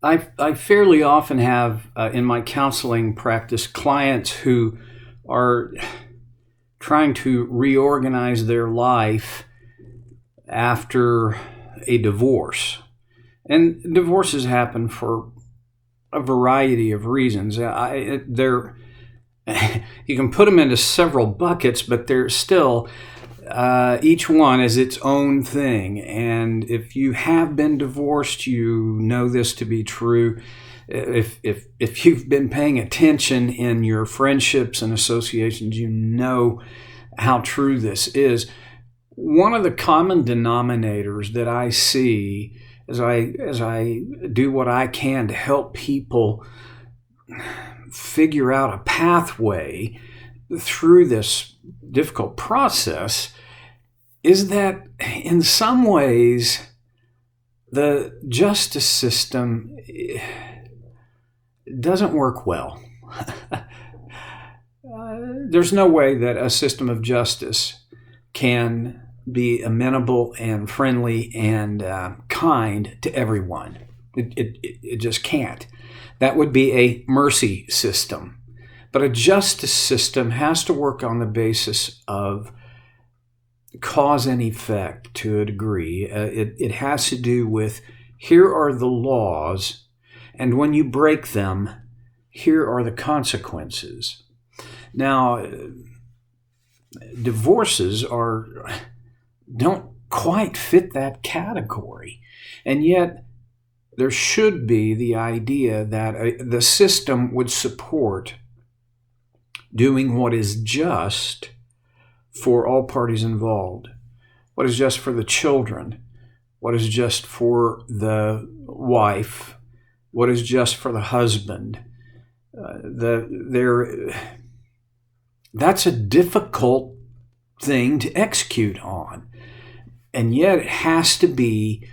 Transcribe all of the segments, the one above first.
I fairly often have in my counseling practice clients who are trying to reorganize their life after a divorce. And divorces happen for a variety of reasons. You can put them into several buckets, but they're still each one is its own thing. And if you have been divorced, you know this to be true. If you've been paying attention in your friendships and associations, you know how true this is. One of the common denominators that I see as I do what I can to help people figure out a pathway through this difficult process is that in some ways the justice system doesn't work well. There's no way that a system of justice can be amenable and friendly and kind to everyone. It just can't. That would be a mercy system. But a justice system has to work on the basis of cause and effect to a degree. It has to do with here are the laws, and when you break them, here are the consequences. Now, divorces don't quite fit that category, and yet there should be the idea that the system would support doing what is just for all parties involved, what is just for the children, what is just for the wife, what is just for the husband. That's a difficult thing to execute on, and yet it has to be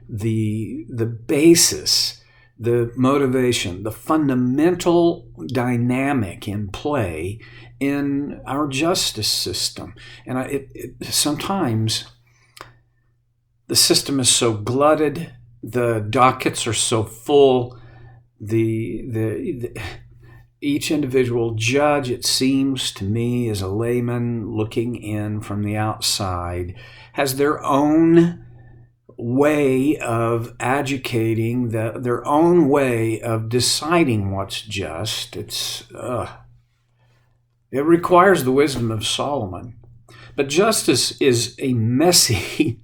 the basis, the motivation, the fundamental dynamic in play in our justice system. And sometimes the system is so glutted, the dockets are so full, each individual judge, it seems to me, as a layman looking in from the outside, has their own way of adjudicating, their own way of deciding what's just. It requires the wisdom of Solomon. But justice is a messy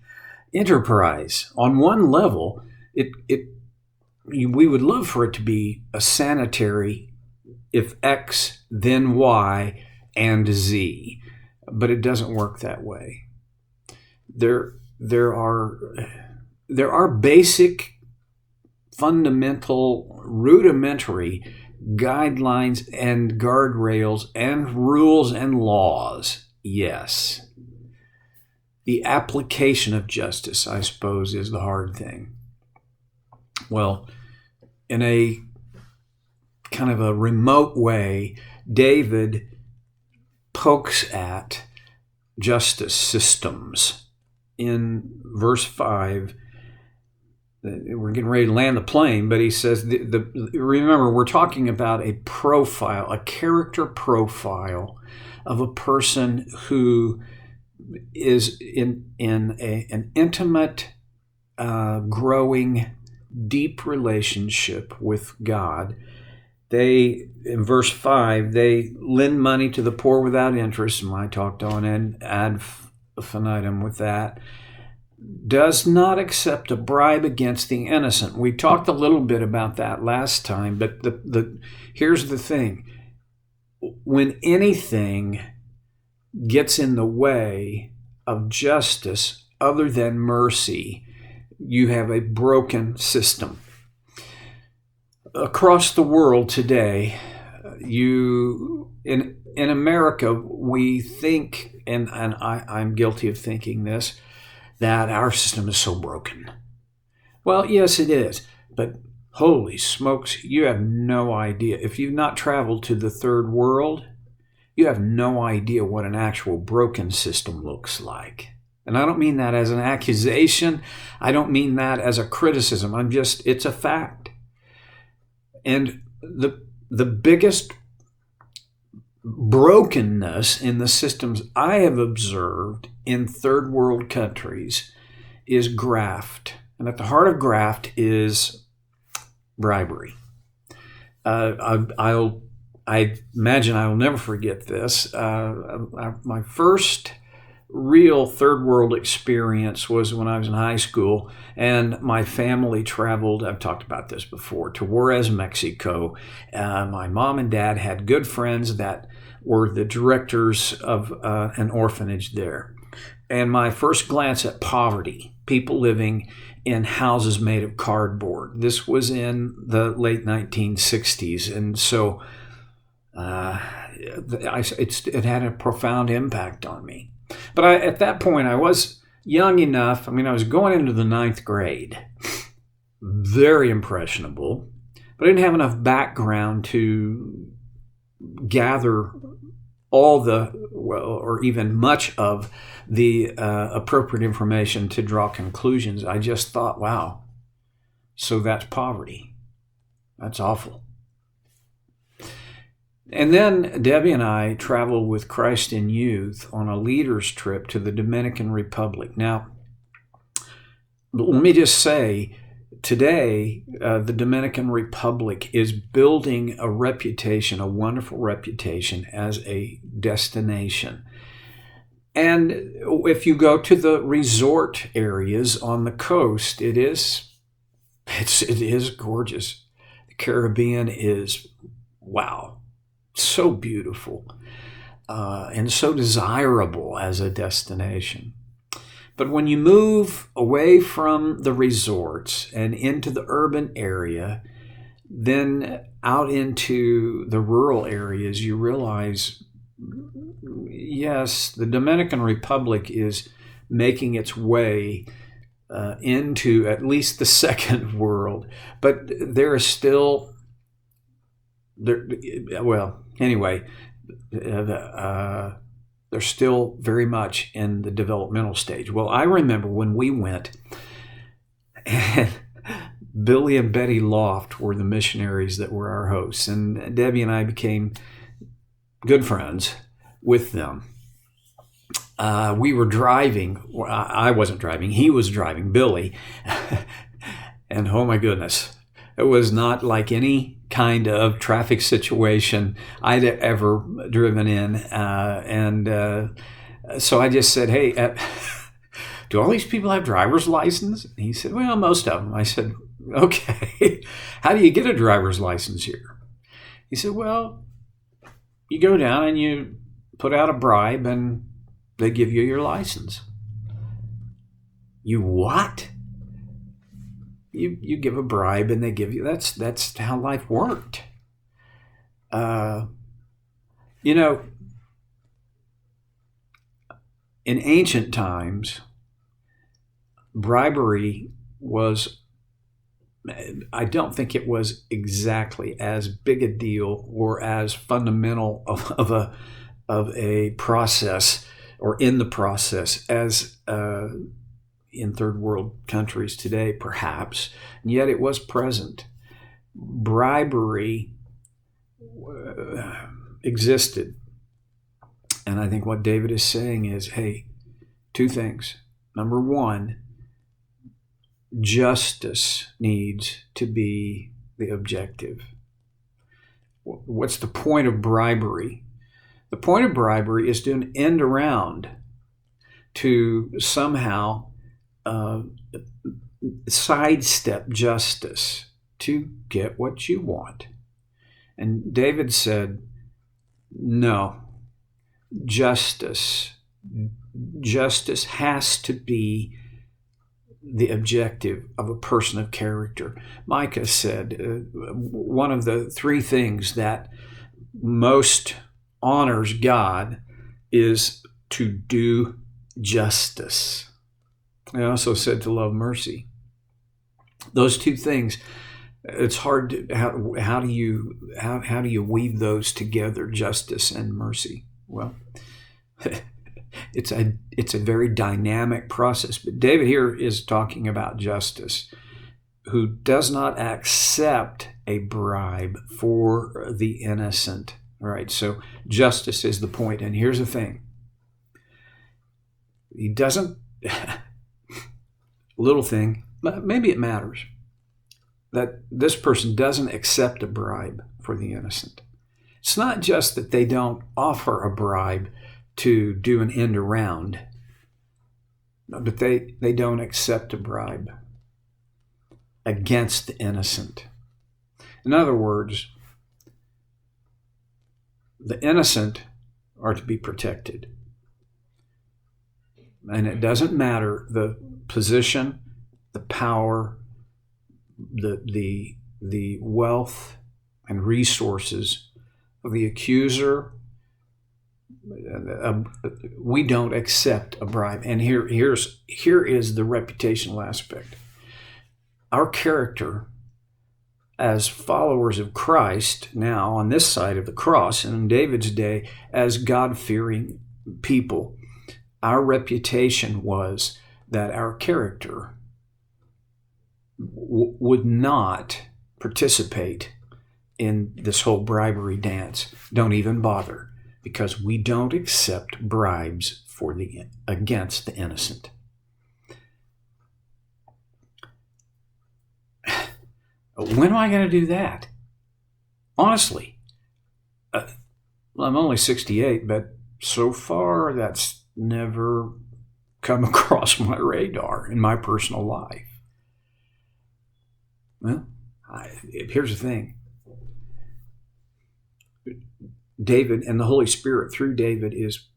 enterprise. On one level, we would love for it to be a sanitary, if X, then Y, and Z. But it doesn't work that way. There are basic, fundamental, rudimentary guidelines and guardrails and rules and laws. Yes. The application of justice, I suppose, is the hard thing. Well, in a kind of a remote way, David pokes at justice systems. In verse 5, we're getting ready to land the plane, but he says, remember, we're talking about a profile, a character profile of a person who is in an intimate, growing, deep relationship with God. In verse 5, they lend money to the poor without interest, and I talked on and ad infinitum with that. Does not accept a bribe against the innocent. We talked a little bit about that last time, but here's the thing. When anything gets in the way of justice other than mercy, you have a broken system. Across the world today, in America, we think, and I'm guilty of thinking this, that our system is so broken. Well, yes, it is, but holy smokes, you have no idea. If you've not traveled to the third world, you have no idea what an actual broken system looks like. And I don't mean that as an accusation. I don't mean that as a criticism. It's a fact. And the biggest brokenness in the systems I have observed in third world countries is graft. And at the heart of graft is bribery. I imagine I will never forget this. My first real third world experience was when I was in high school, and my family traveled, I've talked about this before, to Juarez, Mexico. My mom and dad had good friends that were the directors of an orphanage there. And my first glance at poverty, people living in houses made of cardboard. This was in the late 1960s. And so it had a profound impact on me. But at that point, I was young enough. I mean, I was going into the 9th grade, very impressionable, but I didn't have enough background to gather all or even much of the appropriate information to draw conclusions. I just thought, wow, so that's poverty. That's awful. And then Debbie and I traveled with Christ in Youth on a leaders trip to the Dominican Republic. Now, let me just say, today, the Dominican Republic is building a reputation, a wonderful reputation as a destination. And if you go to the resort areas on the coast, it is gorgeous. The Caribbean is, wow, so beautiful and so desirable as a destination. But when you move away from the resorts and into the urban area, then out into the rural areas, you realize, yes, the Dominican Republic is making its way into at least the second world, but there is still, they're still very much in the developmental stage. Well, I remember when we went, and Billy and Betty Loft were the missionaries that were our hosts, and Debbie and I became good friends with them. We were driving. I wasn't driving. He was driving, Billy. And oh my goodness, it was not like any kind of traffic situation I'd ever driven in. So I just said, hey, do all these people have driver's license? And he said, well, most of them. I said, okay, how do you get a driver's license here? He said, well, you go down and you put out a bribe and they give you your license. You what? You give a bribe and they give you, that's how life worked. In ancient times, bribery was, I don't think it was exactly as big a deal or as fundamental of a process or in the process as in third world countries today, perhaps, and yet it was present. Bribery existed. And I think what David is saying is, hey, two things. Number one, justice needs to be the objective. What's the point of bribery? The point of bribery is to an end around to somehow sidestep justice to get what you want. And David said, no, justice has to be the objective of a person of character. Micah said one of the three things that most honors God is to do justice. He also said to love mercy. Those two things, it's hard to, how do you weave those together, justice and mercy? Well, it's a very dynamic process. But David here is talking about justice, who does not accept a bribe for the innocent. Right? So justice is the point. And here's the thing. He doesn't, little thing, maybe it matters, that this person doesn't accept a bribe for the innocent. It's not just that they don't offer a bribe to do an end around, but they don't accept a bribe against the innocent. In other words, the innocent are to be protected. And it doesn't matter the position, the power, the wealth and resources of the accuser. We don't accept a bribe. And here is the reputational aspect. Our character as followers of Christ now on this side of the cross, and in David's day as God-fearing people, our reputation was that our character would not participate in this whole bribery dance. Don't even bother, because we don't accept bribes against the innocent. When am I going to do that? Honestly, well, I'm only 68, but so far that's never come across my radar in my personal life. Well, here's the thing. David and the Holy Spirit through David is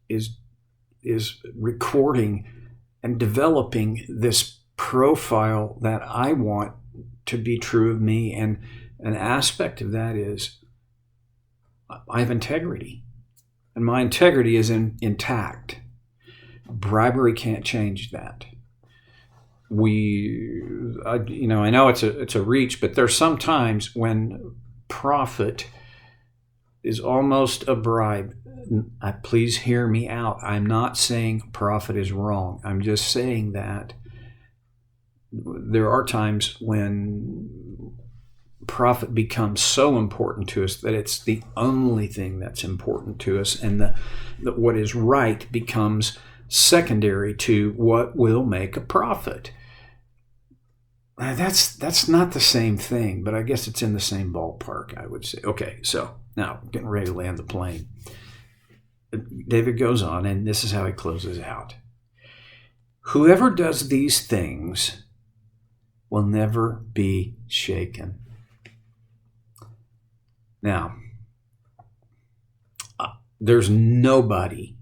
recording and developing this profile that I want to be true of me, and an aspect of that is I have integrity, and my integrity is intact. Bribery can't change that. I know it's a reach, but there's some times when profit is almost a bribe. Please hear me out. I'm not saying profit is wrong. I'm just saying that there are times when profit becomes so important to us that it's the only thing that's important to us, and what is right becomes secondary to what will make a profit. That's not the same thing, but I guess it's in the same ballpark, I would say. Okay, so now getting ready to land the plane. David goes on, and this is how he closes out. Whoever does these things will never be shaken. Now, there's nobody,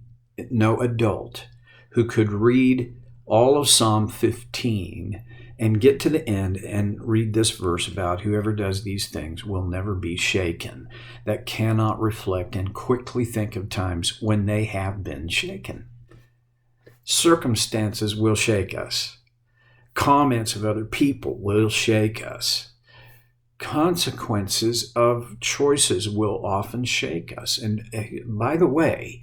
no adult, who could read all of Psalm 15 and get to the end and read this verse about whoever does these things will never be shaken, that cannot reflect and quickly think of times when they have been shaken. Circumstances will shake us. Comments of other people will shake us. Consequences of choices will often shake us. And by the way,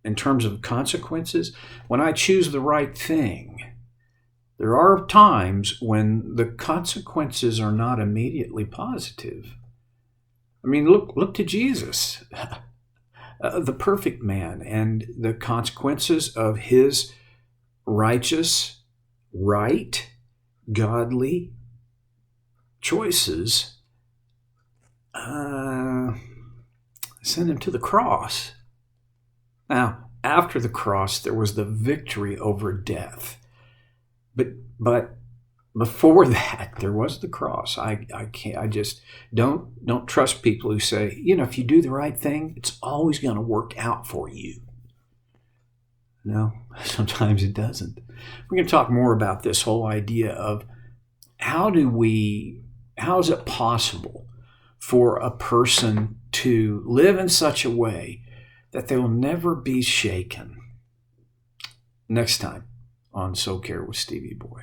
in terms of consequences, when I choose the right thing, there are times when the consequences are not immediately positive. I mean, look to Jesus, the perfect man, and the consequences of his righteous, right, godly choices sent him to the cross. Now, after the cross, there was the victory over death. But before that, there was the cross. I just don't trust people who say, if you do the right thing, it's always going to work out for you. No, sometimes it doesn't. We're going to talk more about this whole idea of how is it possible for a person to live in such a way that they will never be shaken. Next time on So Care with Stevie Boy.